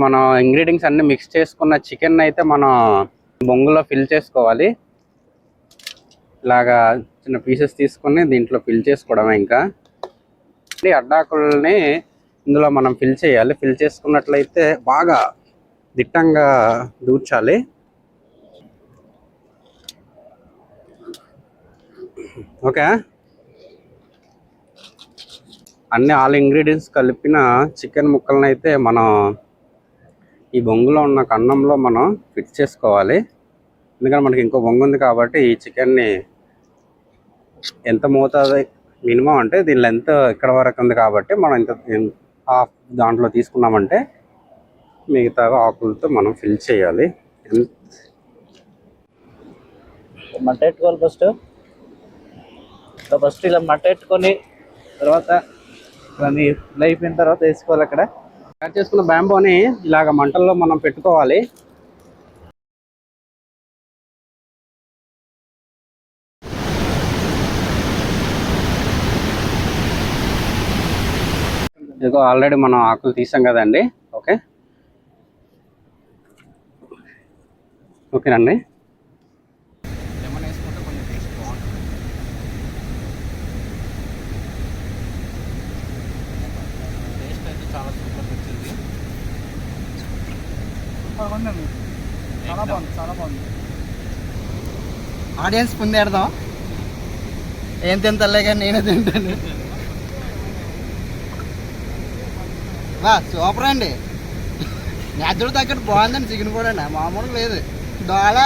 మనం ఇంగ్రీడియంట్స్ అన్ని మిక్స్ చేసుకున్న చికెన్ అయితే మనం బొంగులో ఫిల్ చేసుకోవాలి. ఇలాగా చిన్న పీసెస్ తీసుకొని దీంట్లో ఫిల్ చేసుకోవడమే. ఇంకా అడ్డాకుల్ని ఇందులో మనం ఫిల్ చేయాలి. ఫిల్ చేసుకున్నట్లయితే బాగా దిట్టంగా దూర్చాలి. ఓకే, అన్ని ఆల్ ఇంగ్రీడియంట్స్ కలిపిన చికెన్ ముక్కలను అయితే మనం ఈ బొంగులో ఉన్న కన్నంలో మనం ఫిట్ చేసుకోవాలి. ఎందుకంటే మనకి ఇంకో బొంగు ఉంది కాబట్టి ఈ చికెన్ని ఎంత మోతాదు మినిమం అంటే దీని లెంత్ ఇక్కడ వరకు ఉంది కాబట్టి మనం ఇంత హాఫ్ దాంట్లో తీసుకున్నామంటే మిగతా ఆకులతో మనం ఫిల్ చేయాలి. మట్టెట్టుకోవాలి. ఫస్ట్ ఇలా మట్టెట్టుకొని తర్వాత దాన్ని అయిపోయిన తర్వాత వేసుకోవాలి. అక్కడ తయారు చేసుకున్న బ్యాంబోని ఇలాగ మంటల్లో మనం పెట్టుకోవాలి. ఇదిగో ఆల్రెడీ మనం ఆకులు తీసాం కదండి. ఓకేనండి. లెమన్ వేసుకుంటే కొంచెం టేస్ట్ బాగుంటుంది. టేస్ట్ అయితే చాలా సూపర్ వచ్చింది. చాలా బాగుంది. ఆడియన్స్ ముందు ఎడదాం. ఏం తింటలే కానీ నేనే తింటాను. సూపర్ అండి. నేచురల్ తగ్గట్టు బాగుందండి. చికెన్ కూడా మామూలుగా లేదు. దోళ